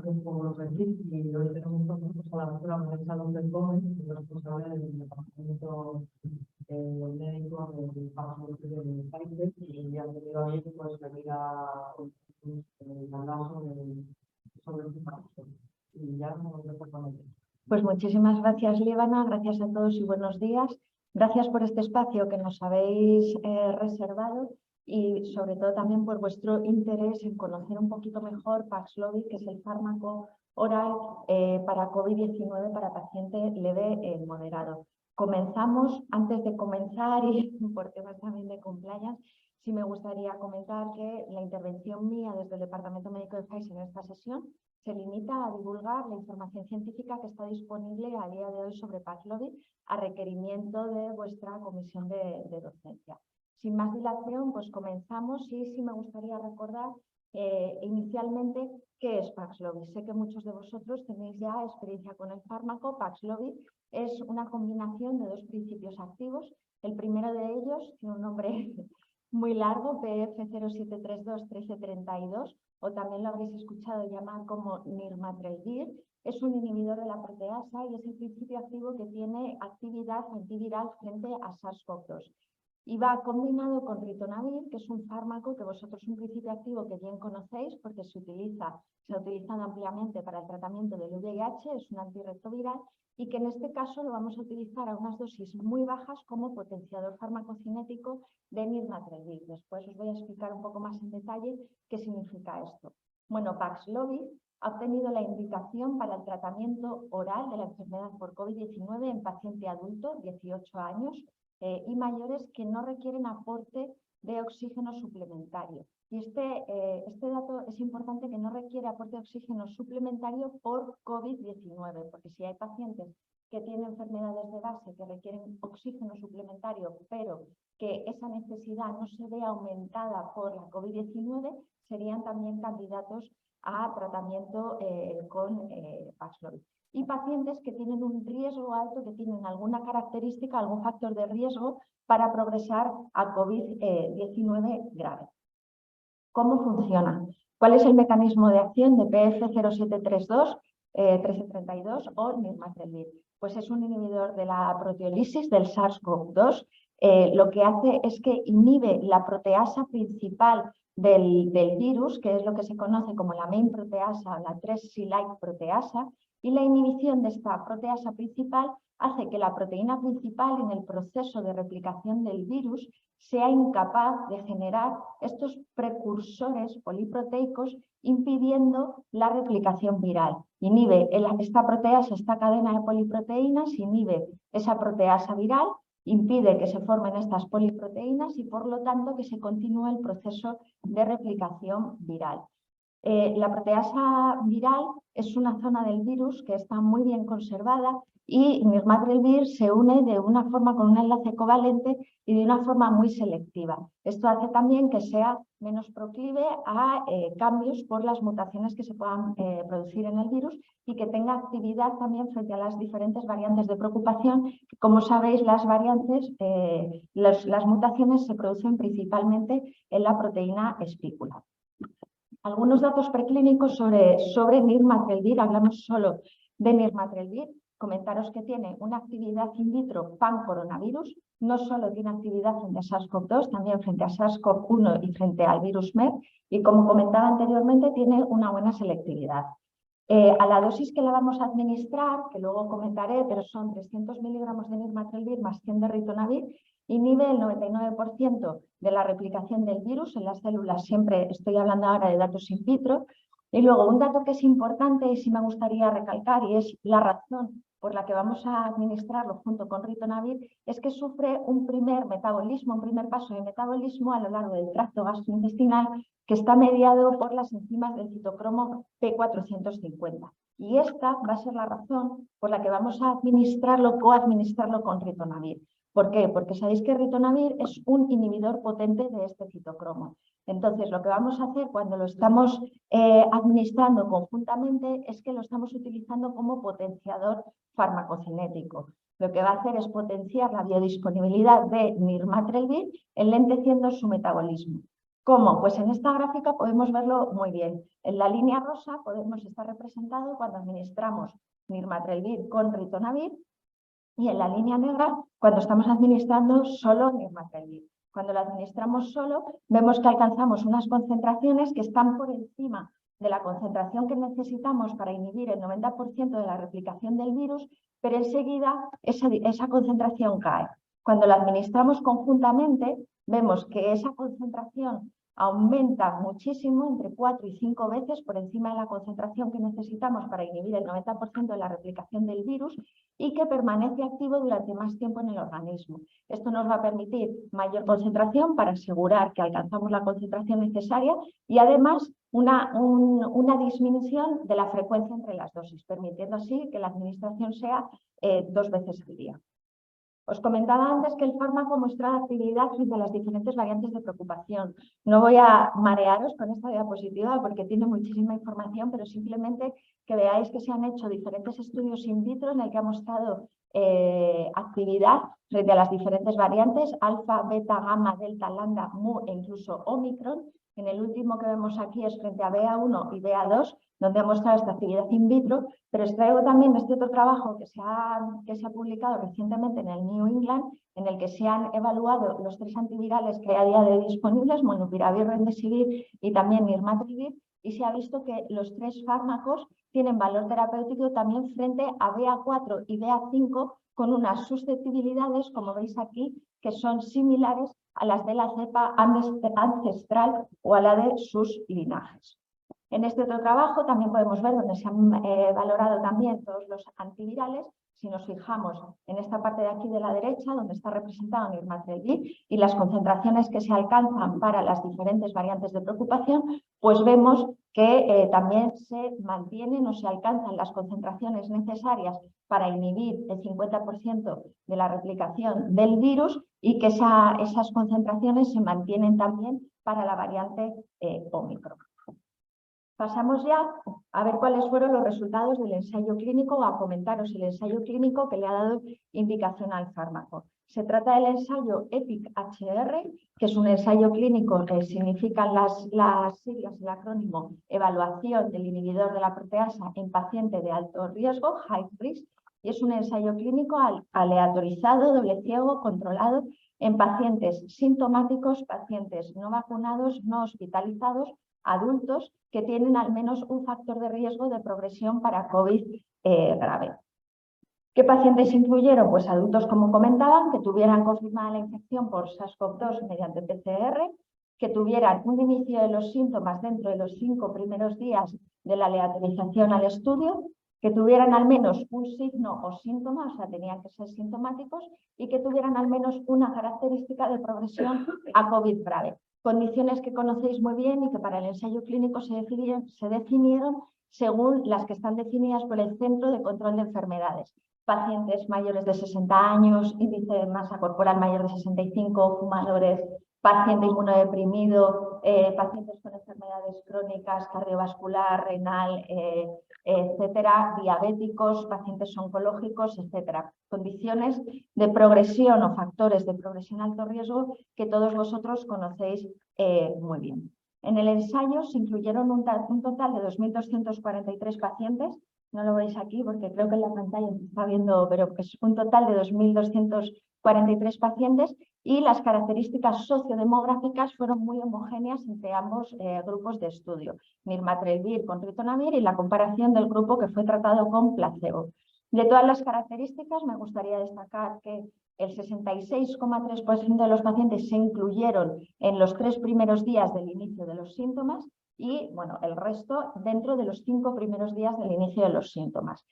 gracias por venir. Y hoy tenemos con nosotros a la doctora Vanessa López Gómez, que es responsable del departamento médico del farmacéutico de Pfizer, y ha tenido a bien pues, venir a hablar sobre su caso. Y ya nos vamos a poner. Pues muchísimas gracias, Líbana, gracias a todos y buenos días. Gracias por este espacio que nos habéis reservado y sobre todo también por vuestro interés en conocer un poquito mejor Paxlovid, que es el fármaco oral para COVID-19 para paciente leve moderado. Comenzamos. Antes de comenzar y por temas también de compliance, sí me gustaría comentar que la intervención mía desde el Departamento Médico de Pfizer en esta sesión se limita a divulgar la información científica que está disponible a día de hoy sobre Paxlovid a requerimiento de vuestra comisión de docencia. Sin más dilación, pues comenzamos y sí me gustaría recordar inicialmente qué es Paxlovid. Sé que muchos de vosotros tenéis ya experiencia con el fármaco. Paxlovid es una combinación de dos principios activos. El primero de ellos tiene un nombre muy largo, PF0732-1332, o también lo habréis escuchado llamar como nirmatrelvir. Es un inhibidor de la proteasa y es el principio activo que tiene actividad antiviral frente a SARS-CoV-2. Y va combinado con ritonavir, que es un fármaco que vosotros, un principio activo que bien conocéis porque se ha utilizado ampliamente para el tratamiento del VIH, es un antirretroviral y que en este caso lo vamos a utilizar a unas dosis muy bajas como potenciador farmacocinético de nirmatrelvir. Después os voy a explicar un poco más en detalle qué significa esto. Bueno, Paxlovid ha obtenido la indicación para el tratamiento oral de la enfermedad por COVID-19 en paciente adulto, 18 años, y mayores que no requieren aporte de oxígeno suplementario. Y este dato es importante, que no requiere aporte de oxígeno suplementario por COVID-19, porque si hay pacientes que tienen enfermedades de base que requieren oxígeno suplementario, pero que esa necesidad no se ve aumentada por la COVID-19, serían también candidatos a tratamiento con Paxlovid. Y pacientes que tienen un riesgo alto, que tienen alguna característica, algún factor de riesgo para progresar a COVID-19 grave. ¿Cómo funciona? ¿Cuál es el mecanismo de acción de PF0732-1332 o nirmatrelvir? Pues es un inhibidor de la proteólisis del SARS-CoV-2. Lo que hace es que inhibe la proteasa principal del virus, que es lo que se conoce como la main proteasa, la 3-C-like proteasa, y la inhibición de esta proteasa principal hace que la proteína principal en el proceso de replicación del virus sea incapaz de generar estos precursores poliproteicos, impidiendo la replicación viral. Inhibe esta proteasa, esta cadena de poliproteínas, inhibe esa proteasa viral, impide que se formen estas poliproteínas y por lo tanto que se continúe el proceso de replicación viral. La proteasa viral es una zona del virus que está muy bien conservada y nirmatrelvir se une de una forma con un enlace covalente y de una forma muy selectiva. Esto hace también que sea menos proclive a cambios por las mutaciones que se puedan producir en el virus y que tenga actividad también frente a las diferentes variantes de preocupación. Como sabéis, las variantes, las mutaciones se producen principalmente en la proteína espícula. Algunos datos preclínicos sobre nirmatrelvir. Hablamos solo de nirmatrelvir. Comentaros que tiene una actividad in vitro pan-coronavirus. No solo tiene actividad frente a SARS-CoV-2, también frente a SARS-CoV-1 y frente al virus MERS. Y como comentaba anteriormente, tiene una buena selectividad. A la dosis que la vamos a administrar, que luego comentaré, pero son 300 miligramos de nirmatrelvir más 100 de ritonavir, inhibe el 99% de la replicación del virus en las células. Siempre estoy hablando ahora de datos in vitro. Y luego un dato que es importante y sí me gustaría recalcar, y es la razón por la que vamos a administrarlo junto con ritonavir, es que sufre un primer metabolismo, un primer paso de metabolismo a lo largo del tracto gastrointestinal que está mediado por las enzimas del citocromo P450. Y esta va a ser la razón por la que vamos a administrarlo, coadministrarlo con ritonavir. ¿Por qué? Porque sabéis que ritonavir es un inhibidor potente de este citocromo. Entonces, lo que vamos a hacer cuando lo estamos administrando conjuntamente es que lo estamos utilizando como potenciador farmacocinético. Lo que va a hacer es potenciar la biodisponibilidad de nirmatrelvir, enlenteciendo su metabolismo. ¿Cómo? Pues en esta gráfica podemos verlo muy bien. En la línea rosa podemos estar representado cuando administramos nirmatrelvir con ritonavir y en la línea negra cuando estamos administrando solo nirmatrelvir. Cuando lo administramos solo, vemos que alcanzamos unas concentraciones que están por encima de la concentración que necesitamos para inhibir el 90% de la replicación del virus, pero enseguida esa concentración cae. Cuando lo administramos conjuntamente, vemos que esa concentración aumenta muchísimo, entre 4 y 5 veces por encima de la concentración que necesitamos para inhibir el 90% de la replicación del virus y que permanece activo durante más tiempo en el organismo. Esto nos va a permitir mayor concentración para asegurar que alcanzamos la concentración necesaria y además una disminución de la frecuencia entre las dosis, permitiendo así que la administración sea 2 veces al día. Os comentaba antes que el fármaco muestra actividad frente a las diferentes variantes de preocupación. No voy a marearos con esta diapositiva porque tiene muchísima información, pero simplemente que veáis que se han hecho diferentes estudios in vitro en el que ha mostrado actividad frente a las diferentes variantes, alfa, beta, gamma, delta, lambda, mu e incluso omicron. En el último que vemos aquí es frente a BA1 y BA2, donde ha mostrado esta actividad in vitro, pero os traigo también este otro trabajo que se ha publicado recientemente en el New England, en el que se han evaluado los 3 antivirales que hay a día de hoy disponibles, molnupiravir, remdesivir y también nirmatrelvir, y se ha visto que los 3 fármacos tienen valor terapéutico también frente a BA4 y BA5 con unas susceptibilidades, como veis aquí, que son similares a las de la cepa ancestral o a la de sus linajes. En este otro trabajo también podemos ver donde se han valorado también todos los antivirales. Si nos fijamos en esta parte de aquí de la derecha, donde está representado nirmatrelvir y las concentraciones que se alcanzan para las diferentes variantes de preocupación, pues vemos que también se mantienen o se alcanzan las concentraciones necesarias para inhibir el 50% de la replicación del virus y que esas concentraciones se mantienen también para la variante Omicron. Pasamos ya a ver cuáles fueron los resultados del ensayo clínico o a comentaros el ensayo clínico que le ha dado indicación al fármaco. Se trata del ensayo EPIC-HR, que es un ensayo clínico que significan las siglas, el acrónimo Evaluación del inhibidor de la proteasa en paciente de alto riesgo, high risk, y es un ensayo clínico aleatorizado, doble ciego, controlado en pacientes sintomáticos, pacientes no vacunados, no hospitalizados, adultos que tienen al menos un factor de riesgo de progresión para COVID grave. ¿Qué pacientes incluyeron? Pues adultos, como comentaban, que tuvieran confirmada la infección por SARS-CoV-2 mediante PCR, que tuvieran un inicio de los síntomas dentro de los 5 primeros días de la aleatorización al estudio, que tuvieran al menos un signo o síntoma, o sea, tenían que ser sintomáticos, y que tuvieran al menos una característica de progresión a COVID grave. Condiciones que conocéis muy bien y que para el ensayo clínico se definieron según las que están definidas por el Centro de Control de Enfermedades. Pacientes mayores de 60 años, índice de masa corporal mayor de 65, fumadores, paciente inmunodeprimido, pacientes con enfermedades crónicas, cardiovascular, renal, etcétera, diabéticos, pacientes oncológicos, etcétera. Condiciones de progresión o factores de progresión a alto riesgo que todos vosotros conocéis muy bien. En el ensayo se incluyeron un total de 2.243 pacientes. No lo veis aquí porque creo que en la pantalla se está viendo, pero es un total de 2.243 pacientes y las características sociodemográficas fueron muy homogéneas entre ambos grupos de estudio, nirmatrelvir con ritonavir y la comparación del grupo que fue tratado con placebo. De todas las características me gustaría destacar que el 66,3% de los pacientes se incluyeron en los 3 primeros días del inicio de los síntomas y bueno, el resto dentro de los 5 primeros días del inicio de los síntomas.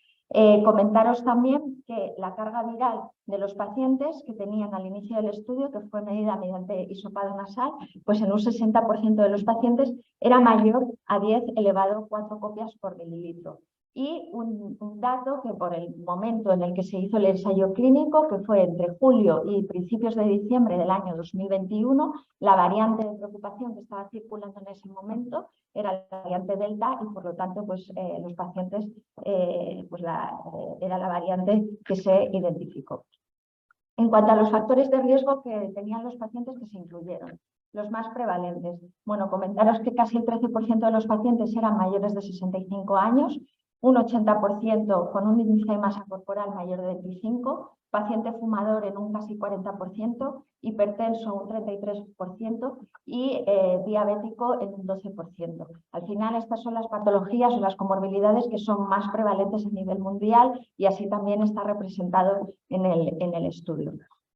Comentaros también que la carga viral de los pacientes que tenían al inicio del estudio, que fue medida mediante hisopado nasal, pues en un 60% de los pacientes era mayor a 10 elevado a 4 copias por mililitro. Y un dato que por el momento en el que se hizo el ensayo clínico, que fue entre julio y principios de diciembre del año 2021, la variante de preocupación que estaba circulando en ese momento era la variante Delta y por lo tanto pues, los pacientes era la variante que se identificó. En cuanto a los factores de riesgo que tenían los pacientes que se incluyeron, Los más prevalentes. Bueno, comentaros que casi el 13% de los pacientes eran mayores de 65 años, un 80% con un índice de masa corporal mayor de 25, paciente fumador en un casi 40%, hipertenso un 33% y diabético en un 12%. Al final estas son las patologías o las comorbilidades que son más prevalentes a nivel mundial y así también está representado en el estudio.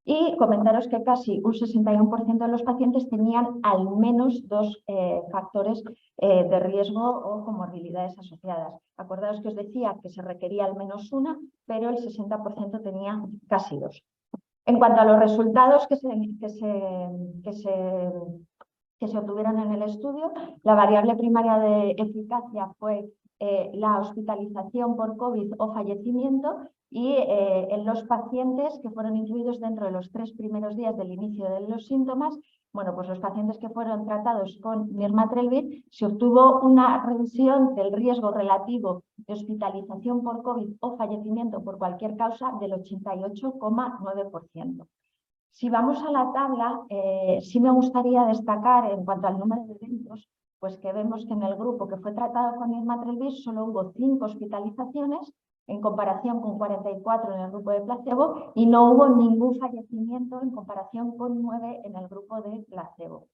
Y comentaros que casi un 61% de los pacientes tenían al menos dos factores de riesgo o comorbilidades asociadas. Acordaos que os decía que se requería al menos una, pero el 60% tenía casi dos. En cuanto a los resultados que se obtuvieron en el estudio, la variable primaria de eficacia fue la hospitalización por COVID o fallecimiento y en los pacientes que fueron incluidos dentro de los 3 primeros días del inicio de los síntomas, bueno, pues los pacientes que fueron tratados con nirmatrelvir se obtuvo una reducción del riesgo relativo de hospitalización por COVID o fallecimiento por cualquier causa del 88,9%. Si vamos a la tabla, sí me gustaría destacar en cuanto al número de eventos, pues que vemos que en el grupo que fue tratado con nirmatrelvir solo hubo 5 hospitalizaciones en comparación con 44 en el grupo de placebo y no hubo ningún fallecimiento en comparación con 9 en el grupo de placebo.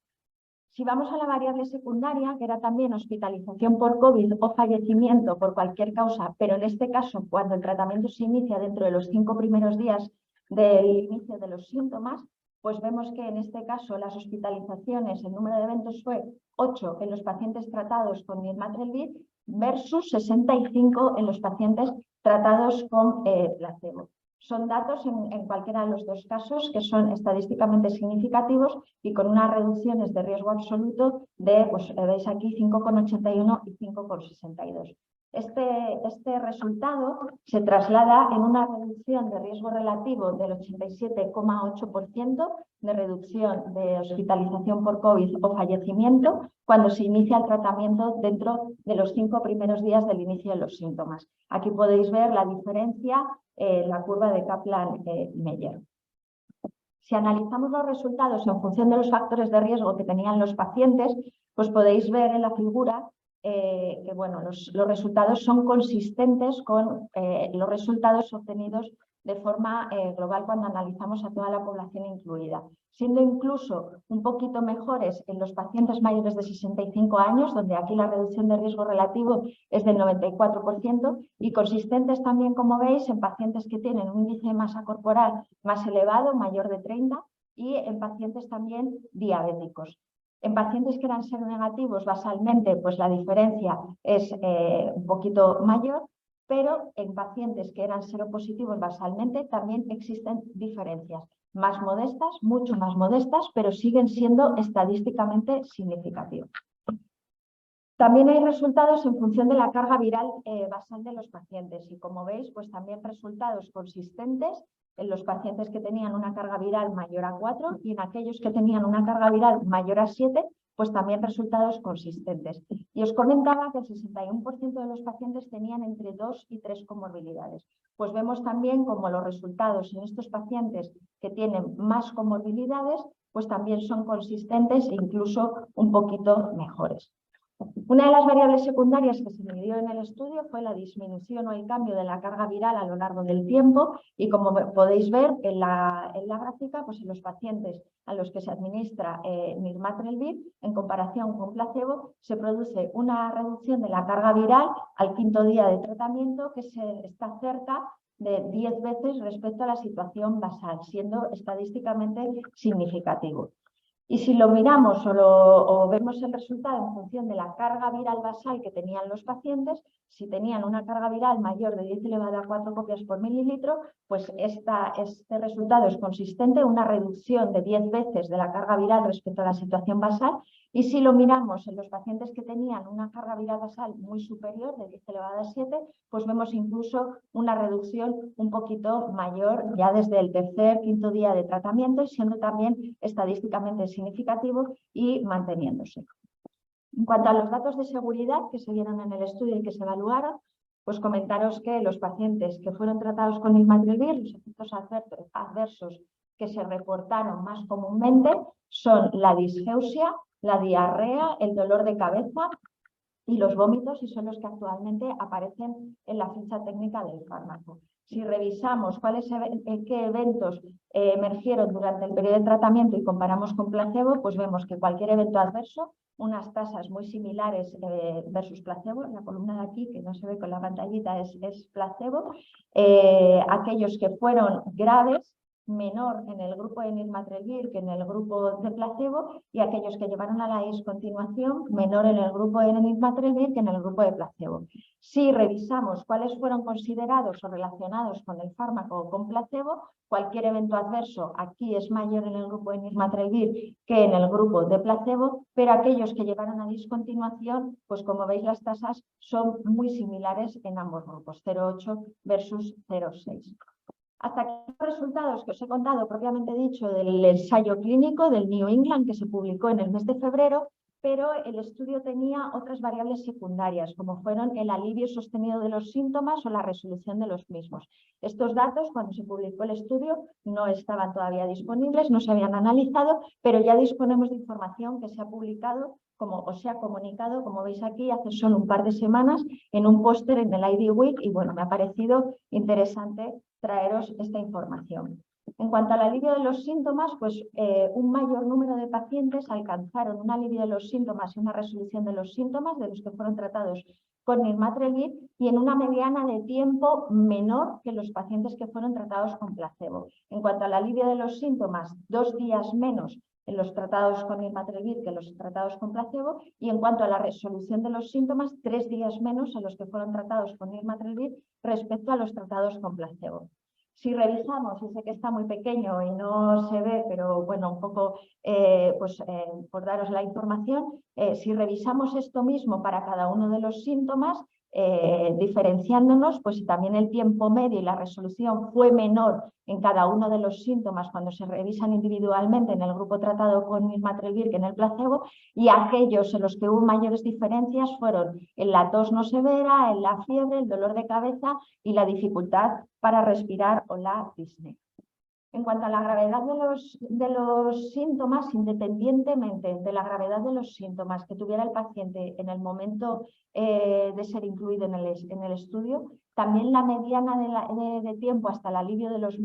Si vamos a la variable secundaria, que era también hospitalización por COVID o fallecimiento por cualquier causa, pero en este caso cuando el tratamiento se inicia dentro de los 5 primeros días del inicio de los síntomas, pues vemos que en este caso las hospitalizaciones, el número de eventos fue 8 en los pacientes tratados con nirmatrelvir versus 65 en los pacientes tratados con placebo. Son datos en cualquiera de los dos casos que son estadísticamente significativos y con unas reducciones de riesgo absoluto de, pues veis aquí, 5,81 y 5,62. Este resultado se traslada en una reducción de riesgo relativo del 87,8% de reducción de hospitalización por COVID o fallecimiento cuando se inicia el tratamiento dentro de los 5 primeros días del inicio de los síntomas. Aquí podéis ver la diferencia en la curva de Kaplan-Meier. Si analizamos los resultados en función de los factores de riesgo que tenían los pacientes, pues podéis ver en la figura que bueno, los resultados son consistentes con los resultados obtenidos de forma global cuando analizamos a toda la población incluida, siendo incluso un poquito mejores en los pacientes mayores de 65 años, donde aquí la reducción de riesgo relativo es del 94%, y consistentes también, como veis, en pacientes que tienen un índice de masa corporal más elevado, mayor de 30, y en pacientes también diabéticos. En pacientes que eran seronegativos basalmente, pues la diferencia es un poquito mayor, pero en pacientes que eran seropositivos basalmente también existen diferencias más modestas, mucho más modestas, pero siguen siendo estadísticamente significativos. También hay resultados en función de la carga viral basal de los pacientes y como veis, pues también resultados consistentes en los pacientes que tenían una carga viral mayor a 4 y en aquellos que tenían una carga viral mayor a 7, pues también resultados consistentes. Y os comentaba que el 61% de los pacientes tenían entre 2 y 3 comorbilidades. Pues vemos también como los resultados en estos pacientes que tienen más comorbilidades, pues también son consistentes e incluso un poquito mejores. Una de las variables secundarias que se midió en el estudio fue la disminución o el cambio de la carga viral a lo largo del tiempo y como podéis ver en la gráfica, pues en los pacientes a los que se administra nirmatrelvir en comparación con placebo se produce una reducción de la carga viral al 5.º día de tratamiento que está cerca de 10 veces respecto a la situación basal, siendo estadísticamente significativo. Y si lo miramos o vemos el resultado en función de la carga viral basal que tenían los pacientes, si tenían una carga viral mayor de 10 elevado a 4 copias por mililitro, pues este resultado es consistente, una reducción de 10 veces de la carga viral respecto a la situación basal. Y si lo miramos en los pacientes que tenían una carga viral basal muy superior, de 10 elevado a 7, pues vemos incluso una reducción un poquito mayor ya desde el 3.º, 5.º día de tratamiento, siendo también estadísticamente significativo y manteniéndose. En cuanto a los datos de seguridad que se vieron en el estudio y que se evaluaron, pues comentaros que los pacientes que fueron tratados con nirmatrelvir, los efectos adversos que se reportaron más comúnmente son la disgeusia, la diarrea, el dolor de cabeza y los vómitos, y son los que actualmente aparecen en la ficha técnica del fármaco. Si revisamos qué eventos emergieron durante el periodo de tratamiento y comparamos con placebo, pues vemos que cualquier evento adverso, unas tasas muy similares versus placebo. La columna de aquí, que no se ve con la pantallita, es placebo. Aquellos que fueron graves, menor en el grupo de nirmatrelvir que en el grupo de placebo, y aquellos que llevaron a la discontinuación, menor en el grupo de nirmatrelvir que en el grupo de placebo. Si revisamos cuáles fueron considerados o relacionados con el fármaco o con placebo, cualquier evento adverso aquí es mayor en el grupo de nirmatrelvir que en el grupo de placebo, pero aquellos que llevaron a discontinuación, pues como veis las tasas son muy similares en ambos grupos, 0,8 versus 0,6. Hasta aquí los resultados que os he contado propiamente dicho del ensayo clínico del New England, que se publicó en el mes de febrero, pero el estudio tenía otras variables secundarias, como fueron el alivio sostenido de los síntomas o la resolución de los mismos. Estos datos, cuando se publicó el estudio, no estaban todavía disponibles, no se habían analizado, pero ya disponemos de información que se ha publicado, como os se ha comunicado, como veis aquí, hace solo un par de semanas, en un póster en el ID Week, y bueno, me ha parecido interesante traeros esta información. En cuanto al alivio de los síntomas, pues un mayor número de pacientes alcanzaron un alivio de los síntomas y una resolución de los síntomas de los que fueron tratados con nirmatrelvir, y en una mediana de tiempo menor que los pacientes que fueron tratados con placebo. En cuanto al alivio de los síntomas, 2 días menos en los tratados con nirmatrelvir que los tratados con placebo, y en cuanto a la resolución de los síntomas, 3 días menos en los que fueron tratados con nirmatrelvir respecto a los tratados con placebo. Si revisamos, y sé que está muy pequeño y no se ve, pero bueno, un poco por daros la información, si revisamos esto mismo para cada uno de los síntomas, diferenciándonos, pues si también el tiempo medio y la resolución fue menor en cada uno de los síntomas cuando se revisan individualmente en el grupo tratado con nirmatrelvir que en el placebo, y aquellos en los que hubo mayores diferencias fueron en la tos no severa, en la fiebre, el dolor de cabeza y la dificultad para respirar o la disnea. En cuanto a la gravedad de los síntomas, independientemente de la gravedad de los síntomas que tuviera el paciente en el momento de ser incluido en el estudio, también la mediana de tiempo hasta el alivio de los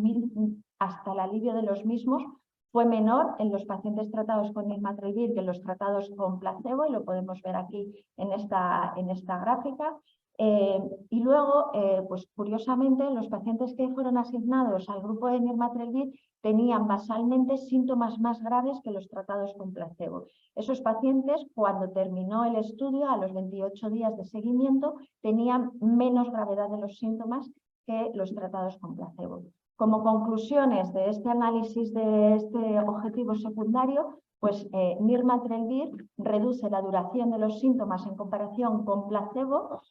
mismos fue menor en los pacientes tratados con nirmatrelvir que en los tratados con placebo, y lo podemos ver aquí en esta gráfica. Y luego, pues curiosamente, los pacientes que fueron asignados al grupo de nirmatrelvir tenían basalmente síntomas más graves que los tratados con placebo. Esos pacientes, cuando terminó el estudio, a los 28 días de seguimiento, tenían menos gravedad de los síntomas que los tratados con placebo. Como conclusiones de este análisis de este objetivo secundario, pues nirmatrelvir reduce la duración de los síntomas en comparación con placebo,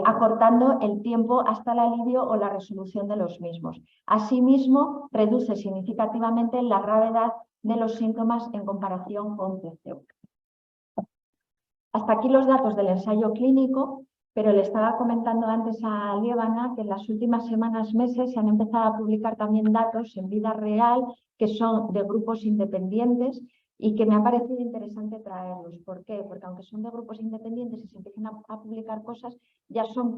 acortando el tiempo hasta el alivio o la resolución de los mismos. Asimismo, reduce significativamente la gravedad de los síntomas en comparación con placebo. Hasta aquí los datos del ensayo clínico, pero le estaba comentando antes a Lievana que en las últimas semanas, meses, se han empezado a publicar también datos en vida real que son de grupos independientes, y que me ha parecido interesante traerlos. ¿Por qué? Porque aunque son de grupos independientes y se empiezan a publicar cosas, ya son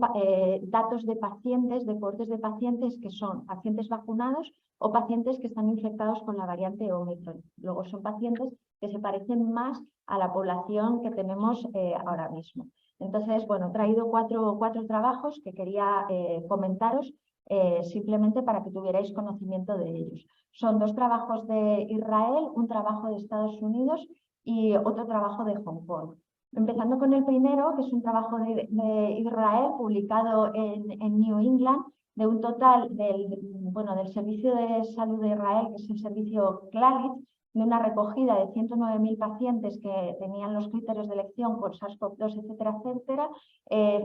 datos de pacientes, de cohortes de pacientes que son pacientes vacunados o pacientes que están infectados con la variante Omicron. Luego son pacientes que se parecen más a la población que tenemos ahora mismo. Entonces, bueno, he traído cuatro trabajos que quería comentaros simplemente para que tuvierais conocimiento de ellos. Son 2 trabajos de Israel, un trabajo de Estados Unidos y otro trabajo de Hong Kong. Empezando con el primero, que es un trabajo de Israel publicado en New England, de un total del Servicio de Salud de Israel, que es el servicio Clalit, de una recogida de 109.000 pacientes que tenían los criterios de elección por SARS-CoV-2, etcétera, etcétera.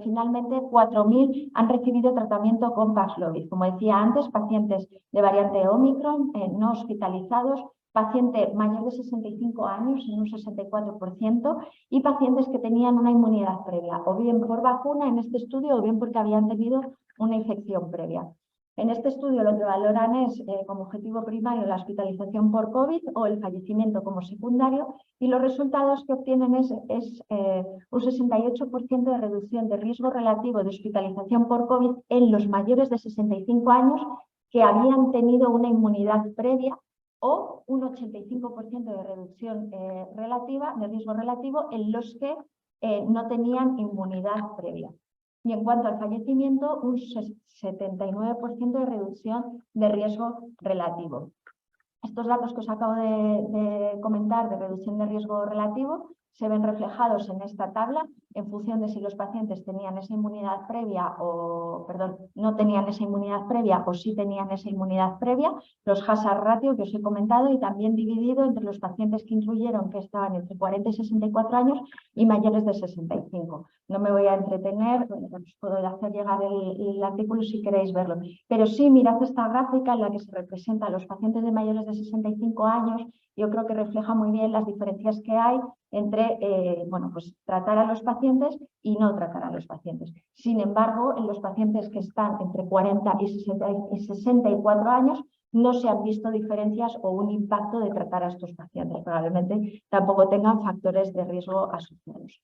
Finalmente, 4.000 han recibido tratamiento con Paxlovid. Como decía antes, pacientes de variante Omicron, no hospitalizados, paciente mayor de 65 años, en un 64%, y pacientes que tenían una inmunidad previa, o bien por vacuna en este estudio, o bien porque habían tenido una infección previa. En este estudio lo que valoran es como objetivo primario la hospitalización por COVID o el fallecimiento como secundario, y los resultados que obtienen es un 68% de reducción de riesgo relativo de hospitalización por COVID en los mayores de 65 años que habían tenido una inmunidad previa, o un 85% de reducción relativa, de riesgo relativo en los que no tenían inmunidad previa. Y en cuanto al fallecimiento, un 79% de reducción de riesgo relativo. Estos datos que os acabo de comentar de reducción de riesgo relativo se ven reflejados en esta tabla en función de si los pacientes tenían esa inmunidad previa o, perdón, no tenían esa inmunidad previa o sí tenían esa inmunidad previa, los hazard ratio que os he comentado, y también dividido entre los pacientes que incluyeron que estaban entre 40 y 64 años y mayores de 65. No me voy a entretener, os puedo hacer llegar el artículo si queréis verlo, pero sí mirad esta gráfica en la que se representa a los pacientes de mayores de 65 años. Yo creo que refleja muy bien las diferencias que hay entre pues, tratar a los pacientes y no tratar a los pacientes. Sin embargo, en los pacientes que están entre 40 y 64 años no se han visto diferencias o un impacto de tratar a estos pacientes. Probablemente tampoco tengan factores de riesgo asociados.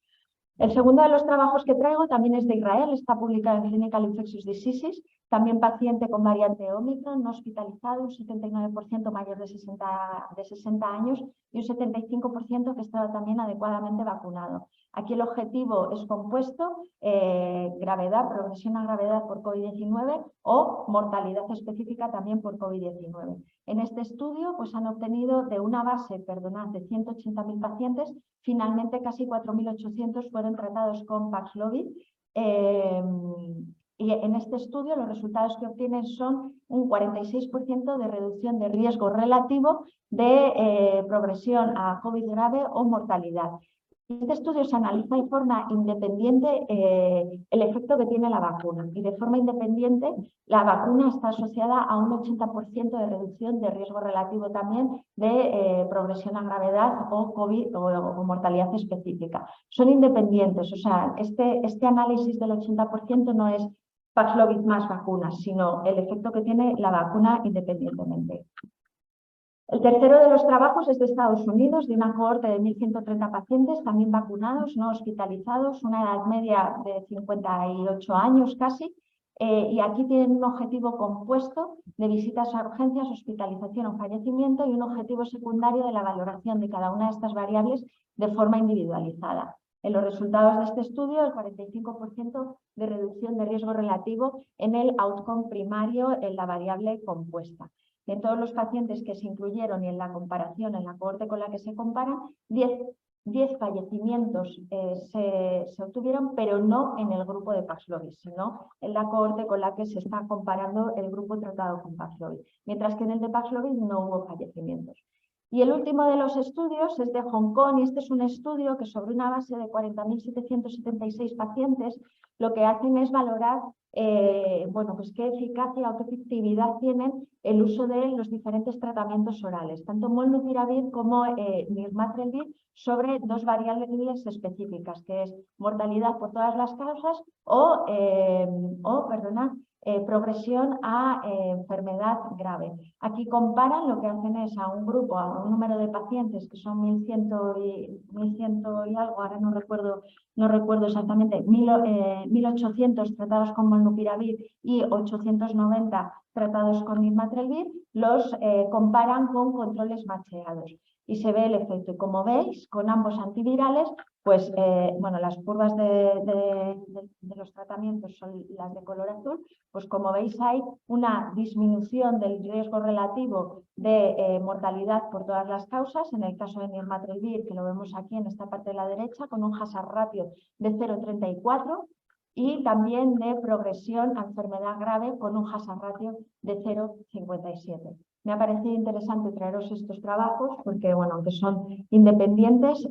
El segundo de los trabajos que traigo también es de Israel, está publicado en Clinical Infectious Diseases, también paciente con variante Omicron, no hospitalizado, un 79% mayor de 60 años y un 75% que estaba también adecuadamente vacunado. Aquí el objetivo es compuesto, gravedad, progresión a gravedad por COVID-19 o mortalidad específica también por COVID-19. En este estudio pues, han obtenido de una base, de 180.000 pacientes, finalmente casi 4.800 fueron tratados con Paxlovid. Y en este estudio los resultados que obtienen son un 46% de reducción de riesgo relativo de progresión a COVID grave o mortalidad. En este estudio se analiza de forma independiente el efecto que tiene la vacuna, y de forma independiente la vacuna está asociada a un 80% de reducción de riesgo relativo también de progresión a gravedad o COVID o mortalidad específica. Son independientes, o sea, este análisis del 80% no es Paxlovid más vacunas, sino el efecto que tiene la vacuna independientemente. El tercero de los trabajos es de Estados Unidos, de una cohorte de 1.130 pacientes, también vacunados, no hospitalizados, una edad media de 58 años casi, y aquí tienen un objetivo compuesto de visitas a urgencias, hospitalización o fallecimiento, y un objetivo secundario de la valoración de cada una de estas variables de forma individualizada. En los resultados de este estudio, el 45% de reducción de riesgo relativo en el outcome primario en la variable compuesta. De todos los pacientes que se incluyeron y en la comparación, en la cohorte con la que se comparan, 10 fallecimientos se obtuvieron, pero no en el grupo de Paxlovid, sino en la cohorte con la que se está comparando el grupo tratado con Paxlovid, mientras que en el de Paxlovid no hubo fallecimientos. Y el último de los estudios es de Hong Kong, y este es un estudio que sobre una base de 40.776 pacientes lo que hacen es valorar pues qué eficacia o qué efectividad tienen el uso de los diferentes tratamientos orales, tanto molnupiravir como nirmatrelvir, sobre dos variables específicas, que es mortalidad por todas las causas o progresión a enfermedad grave. Aquí comparan, lo que hacen es a un grupo, a un número de pacientes que son 1.100 y algo, ahora no recuerdo exactamente, 1.800 tratados con molnupiravir y 890 tratados con nirmatrelvir, los comparan con controles macheados y se ve el efecto. Y como veis, con ambos antivirales, pues las curvas de los tratamientos son las de color azul, pues como veis hay una disminución del riesgo relativo de mortalidad por todas las causas, en el caso de nirmatrelvir, que lo vemos aquí en esta parte de la derecha, con un hazard ratio de 0,34, y también de progresión a enfermedad grave con un hazard ratio de 0,57. Me ha parecido interesante traeros estos trabajos porque, aunque son independientes,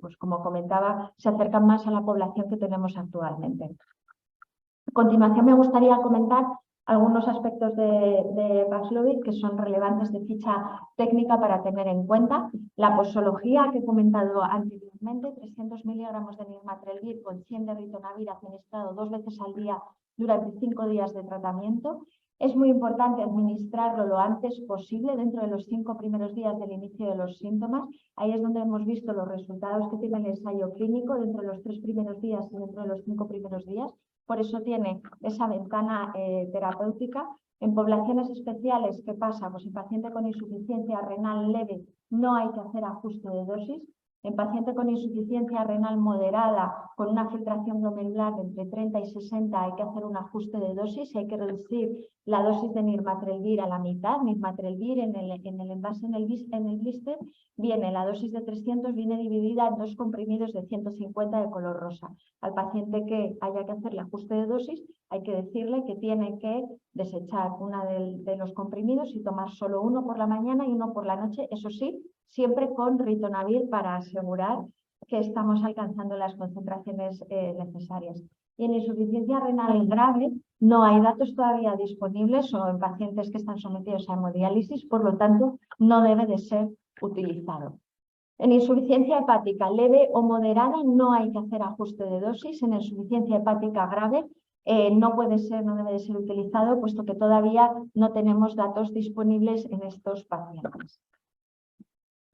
pues como comentaba, se acercan más a la población que tenemos actualmente. A continuación me gustaría comentar algunos aspectos de Paxlovid que son relevantes de ficha técnica para tener en cuenta. La posología que he comentado anteriormente, 300 miligramos de nirmatrelvir con 100 de ritonavir administrado 2 veces al día durante 5 días de tratamiento. Es muy importante administrarlo lo antes posible, dentro de los 5 primeros días del inicio de los síntomas. Ahí es donde hemos visto los resultados que tiene el ensayo clínico, dentro de los 3 primeros días y dentro de los 5 primeros días. Por eso tiene esa ventana terapéutica. En poblaciones especiales, ¿qué pasa? Pues en paciente con insuficiencia renal leve no hay que hacer ajuste de dosis. En paciente con insuficiencia renal moderada, con una filtración glomerular de entre 30 y 60, hay que hacer un ajuste de dosis y hay que reducir la dosis de nirmatrelvir a la mitad. Nirmatrelvir en el envase, en el blister, viene la dosis de 300, viene dividida en 2 comprimidos de 150 de color rosa. Al paciente que haya que hacerle ajuste de dosis, hay que decirle que tiene que desechar una de los comprimidos y tomar solo uno por la mañana y uno por la noche, eso sí, siempre con ritonavir para asegurar que estamos alcanzando las concentraciones necesarias. Y en insuficiencia renal grave no hay datos todavía disponibles o en pacientes que están sometidos a hemodiálisis, por lo tanto no debe de ser utilizado. En insuficiencia hepática leve o moderada no hay que hacer ajuste de dosis. En insuficiencia hepática grave no debe de ser utilizado, puesto que todavía no tenemos datos disponibles en estos pacientes.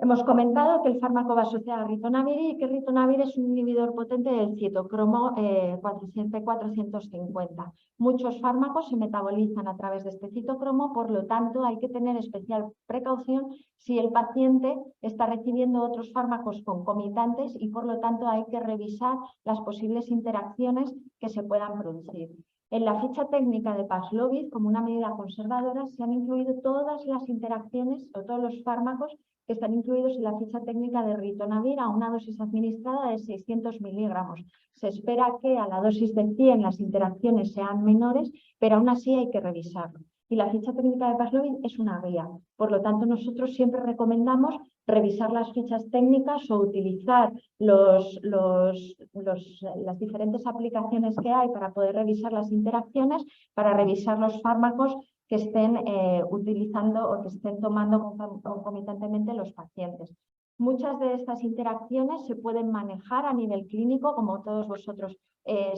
Hemos comentado que el fármaco va asociado a ritonavir y que el ritonavir es un inhibidor potente del citocromo 450. Muchos fármacos se metabolizan a través de este citocromo, por lo tanto hay que tener especial precaución si el paciente está recibiendo otros fármacos concomitantes y por lo tanto hay que revisar las posibles interacciones que se puedan producir. En la ficha técnica de Paxlovid, como una medida conservadora, se han incluido todas las interacciones o todos los fármacos que están incluidos en la ficha técnica de ritonavir a una dosis administrada de 600 miligramos. Se espera que a la dosis de 100 las interacciones sean menores, pero aún así hay que revisarlo. Y la ficha técnica de Paxlovid es una guía. Por lo tanto, nosotros siempre recomendamos revisar las fichas técnicas o utilizar las diferentes aplicaciones que hay para poder revisar las interacciones, para revisar los fármacos que estén utilizando o que estén tomando concomitantemente los pacientes. Muchas de estas interacciones se pueden manejar a nivel clínico, como todos vosotros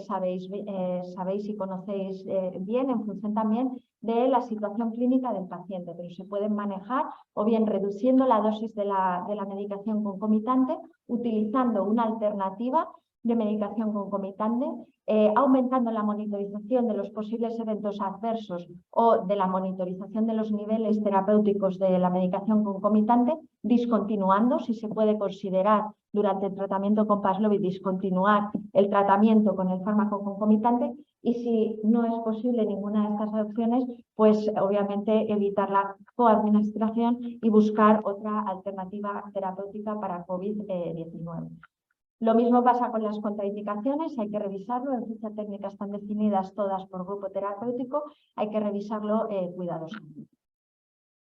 sabéis y conocéis bien, en función también de la situación clínica del paciente, pero se pueden manejar o bien reduciendo la dosis de la medicación concomitante, utilizando una alternativa de medicación concomitante, aumentando la monitorización de los posibles eventos adversos o de la monitorización de los niveles terapéuticos de la medicación concomitante, discontinuando, si se puede considerar durante el tratamiento con Paxlovid, discontinuar el tratamiento con el fármaco concomitante, y si no es posible ninguna de estas opciones, pues obviamente evitar la coadministración y buscar otra alternativa terapéutica para COVID-19. Lo mismo pasa con las contraindicaciones, hay que revisarlo, en ficha técnica están definidas todas por grupo terapéutico, hay que revisarlo cuidadosamente.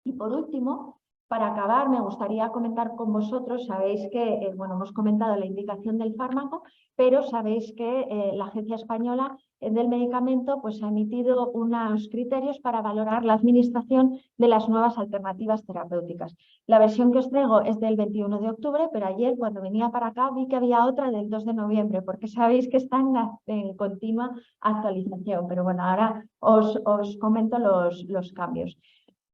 Y por último, para acabar, me gustaría comentar con vosotros, sabéis que, hemos comentado la indicación del fármaco, pero sabéis que la Agencia Española del Medicamento pues, ha emitido unos criterios para valorar la administración de las nuevas alternativas terapéuticas. La versión que os traigo es del 21 de octubre, pero ayer cuando venía para acá vi que había otra del 2 de noviembre, porque sabéis que está en continua actualización. Pero bueno, ahora os comento los cambios.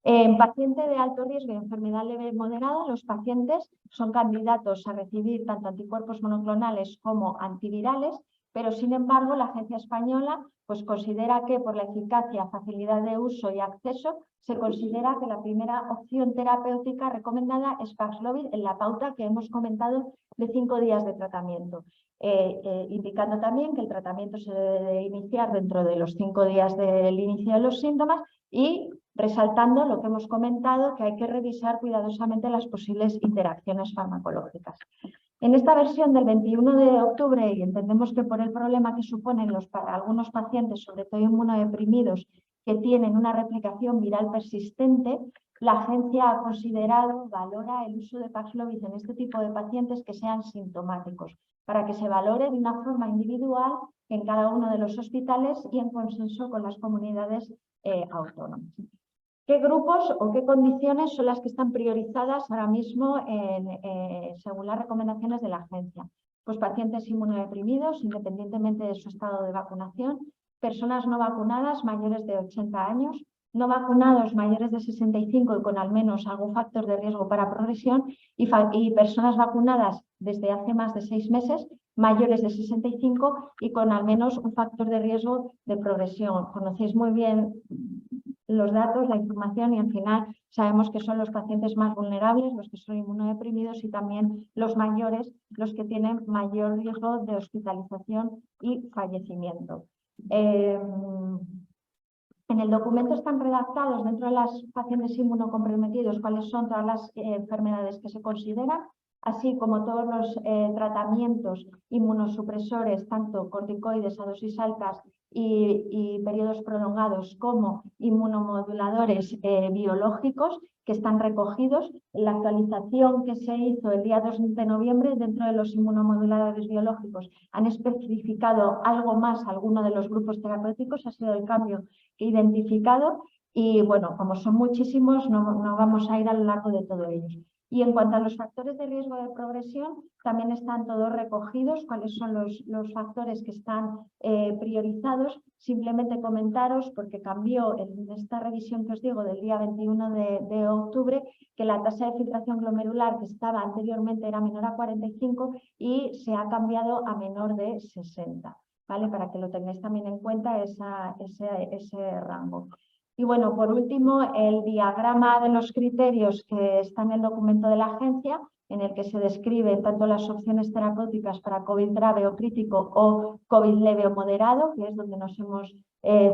En paciente de alto riesgo y enfermedad leve moderada, los pacientes son candidatos a recibir tanto anticuerpos monoclonales como antivirales, pero sin embargo la Agencia Española pues, considera que por la eficacia, facilidad de uso y acceso, se considera que la primera opción terapéutica recomendada es Paxlovid en la pauta que hemos comentado de 5 días de tratamiento. Indicando también que el tratamiento se debe iniciar dentro de los 5 días del inicio de los síntomas y resaltando lo que hemos comentado, que hay que revisar cuidadosamente las posibles interacciones farmacológicas. En esta versión del 21 de octubre, y entendemos que por el problema que suponen para algunos pacientes, sobre todo inmunodeprimidos, que tienen una replicación viral persistente, la agencia ha considerado, valora el uso de Paxlovid en este tipo de pacientes que sean sintomáticos, para que se valore de una forma individual en cada uno de los hospitales y en consenso con las comunidades autónomas. ¿Qué grupos o qué condiciones son las que están priorizadas ahora mismo según las recomendaciones de la agencia? Pues pacientes inmunodeprimidos, independientemente de su estado de vacunación, personas no vacunadas mayores de 80 años, no vacunados mayores de 65 y con al menos algún factor de riesgo para progresión y personas vacunadas desde hace más de 6 meses mayores de 65 y con al menos un factor de riesgo de progresión. Conocéis muy bien los datos, la información y al final sabemos que son los pacientes más vulnerables, los que son inmunodeprimidos y también los mayores, los que tienen mayor riesgo de hospitalización y fallecimiento. En el documento están redactados dentro de los pacientes inmunocomprometidos cuáles son todas las enfermedades que se consideran, así como todos los tratamientos inmunosupresores, tanto corticoides a dosis altas y periodos prolongados como inmunomoduladores biológicos que están recogidos. La actualización que se hizo el día 2 de noviembre dentro de los inmunomoduladores biológicos han especificado algo más alguno de los grupos terapéuticos, ha sido el cambio que he identificado y bueno, como son muchísimos, no vamos a ir a lo largo de todo ellos. Y en cuanto a los factores de riesgo de progresión, también están todos recogidos, cuáles son los factores que están priorizados. Simplemente comentaros, porque cambió en esta revisión que os digo del día 21 de octubre, que la tasa de filtración glomerular que estaba anteriormente era menor a 45 y se ha cambiado a menor de 60. ¿Vale? Para que lo tengáis también en cuenta ese rango. Y bueno, por último, el diagrama de los criterios que está en el documento de la agencia, en el que se describen tanto las opciones terapéuticas para COVID grave o crítico o COVID leve o moderado, que es donde nos hemos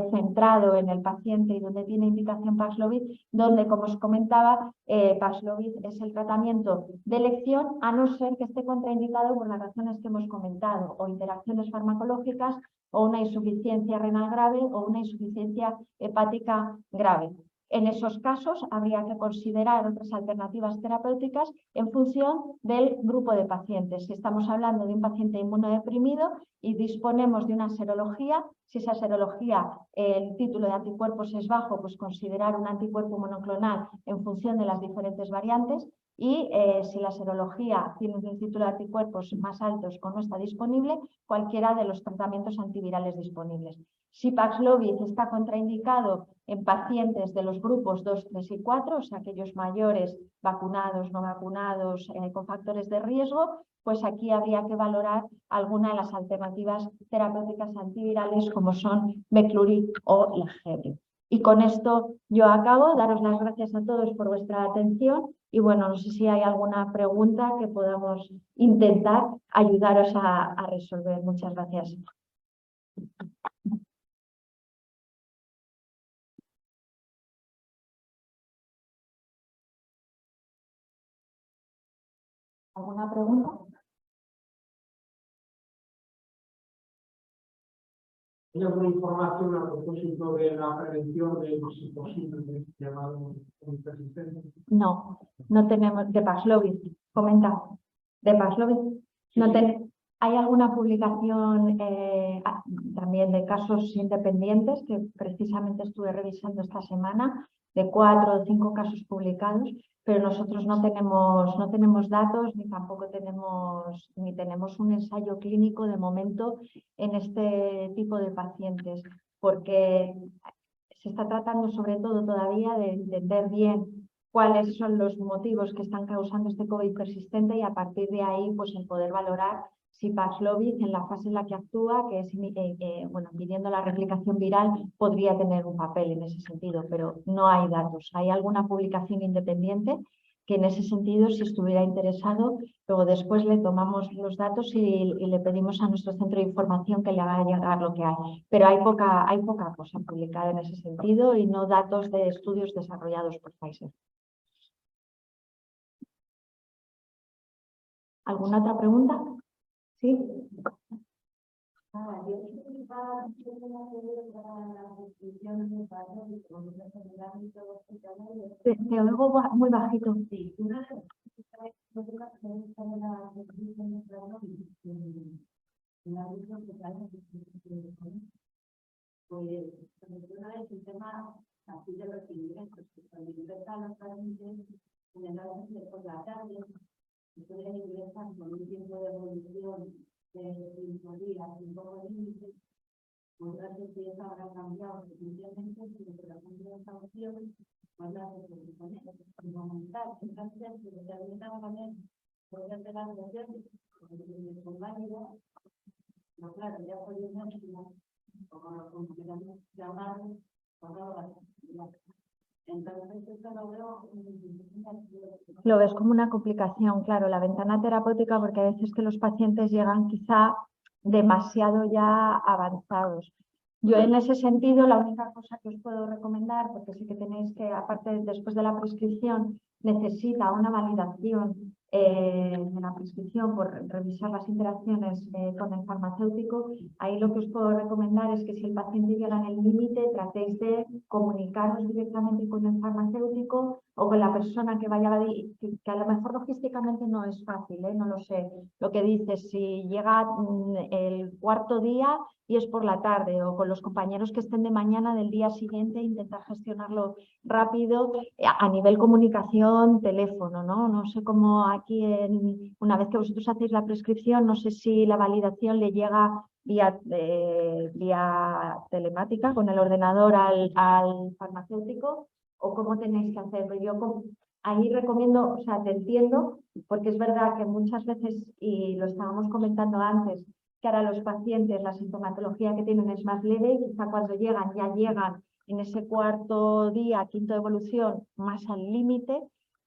centrado en el paciente y donde tiene indicación Paxlovid, donde, como os comentaba, Paxlovid es el tratamiento de elección, a no ser que esté contraindicado por las razones que hemos comentado, o interacciones farmacológicas, o una insuficiencia renal grave o una insuficiencia hepática grave. En esos casos habría que considerar otras alternativas terapéuticas en función del grupo de pacientes. Si estamos hablando de un paciente inmunodeprimido y disponemos de una serología, si esa serología, el título de anticuerpos es bajo, pues considerar un anticuerpo monoclonal en función de las diferentes variantes. Y si la serología tiene un título de anticuerpos más altos o no está disponible, cualquiera de los tratamientos antivirales disponibles. Si Paxlovid está contraindicado en pacientes de los grupos 2, 3 y 4, o sea, aquellos mayores, vacunados, no vacunados, con factores de riesgo, pues aquí habría que valorar alguna de las alternativas terapéuticas antivirales como son Veklury o Lagevi. Y con esto yo acabo. Daros las gracias a todos por vuestra atención y bueno, no sé si hay alguna pregunta que podamos intentar ayudaros a resolver. Muchas gracias. ¿Alguna pregunta? ¿Hay alguna información a propósito de la prevención de los posibles llamados persistentes? No, no tenemos. De Paxlovid, comenta. De Paxlovid. No hay alguna publicación también de casos independientes que precisamente estuve revisando esta semana, de 4 o 5 casos publicados, pero nosotros no tenemos datos ni tampoco tenemos un ensayo clínico de momento en este tipo de pacientes, porque se está tratando sobre todo todavía de entender bien cuáles son los motivos que están causando este COVID persistente y a partir de ahí pues el poder valorar si Paxlovid en la fase en la que actúa, que es impidiendo la replicación viral, podría tener un papel en ese sentido, pero no hay datos. Hay alguna publicación independiente que en ese sentido, si estuviera interesado, luego después le tomamos los datos y le pedimos a nuestro centro de información que le haga llegar lo que hay. Pero hay poca cosa publicada en ese sentido y no datos de estudios desarrollados por Pfizer. ¿Alguna otra pregunta? ¿Sí? Te oigo muy bajito. Sí. Pues el tema así de los ingresos, que cuando ingresan los pacientes, generalmente por la tarde, se pueden ingresar con un tiempo de evolución de 5 días, 5 límites, Otras veces habrá cambiado definitivamente, pero por ejemplo esta opción, pues la de fundamental, entonces, de determinada manera, puede hacer la relación con válido, no claro, ya por ejemplo, como queramos llamar, entonces esto lo veo. Lo ves como una complicación, claro, la ventana terapéutica, porque a veces que los pacientes llegan quizá demasiado ya avanzados. Yo en ese sentido, la única cosa que os puedo recomendar, porque sí que tenéis que, aparte después de la prescripción, necesita una validación de la prescripción por revisar las interacciones con el farmacéutico. Ahí lo que os puedo recomendar es que si el paciente llega en el límite, tratéis de comunicaros directamente con el farmacéutico o con la persona que vaya que a lo mejor logísticamente no es fácil, no lo sé. Lo que dices, si llega el cuarto día y es por la tarde, o con los compañeros que estén de mañana del día siguiente, intentar gestionarlo rápido a nivel comunicación, teléfono, ¿no? No sé cómo aquí, una vez que vosotros hacéis la prescripción, no sé si la validación le llega vía telemática con el ordenador al farmacéutico, o cómo tenéis que hacerlo. Yo ahí recomiendo, o sea, te entiendo, porque es verdad que muchas veces, y lo estábamos comentando antes, que ahora los pacientes, la sintomatología que tienen es más leve y quizá cuando llegan, ya llegan en ese cuarto día, quinto de evolución, más al límite,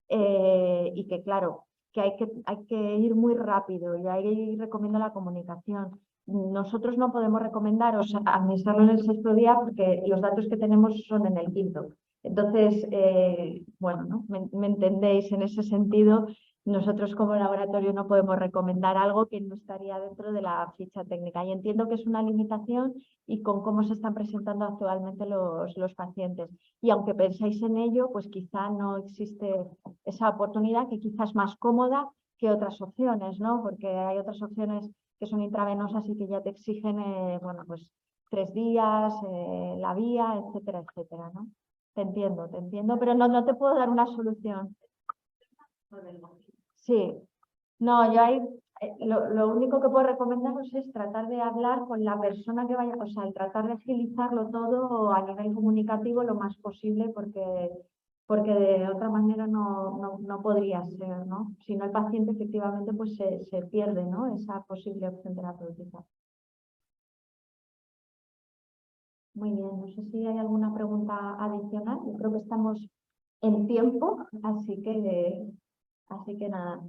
y que claro, que hay que ir muy rápido, y ahí recomiendo la comunicación. Nosotros no podemos recomendaros administrarlo en el sexto día porque los datos que tenemos son en el quinto. Entonces, bueno, ¿no? Me entendéis en ese sentido. Nosotros como laboratorio no podemos recomendar algo que no estaría dentro de la ficha técnica. Y entiendo que es una limitación y con cómo se están presentando actualmente los pacientes. Y aunque pensáis en ello, pues quizá no existe esa oportunidad, que quizás es más cómoda que otras opciones, ¿no? Porque hay otras opciones que son intravenosas y que ya te exigen, bueno, pues 3 días, la vía, etcétera, etcétera, ¿no? Te entiendo, pero no te puedo dar una solución. Sí, no, yo ahí lo único que puedo recomendaros es tratar de hablar con la persona que vaya, o sea, el tratar de agilizarlo todo a nivel comunicativo lo más posible, porque de otra manera no podría ser, ¿no? Si no, el paciente efectivamente pues se pierde, ¿no? Esa posible opción terapéutica. Muy bien, no sé si hay alguna pregunta adicional. Yo creo que estamos en tiempo, así que nada.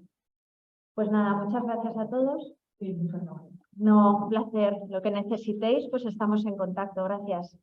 Pues nada, muchas gracias a todos. Sí, muchas gracias. No, un placer. Lo que necesitéis, pues estamos en contacto. Gracias.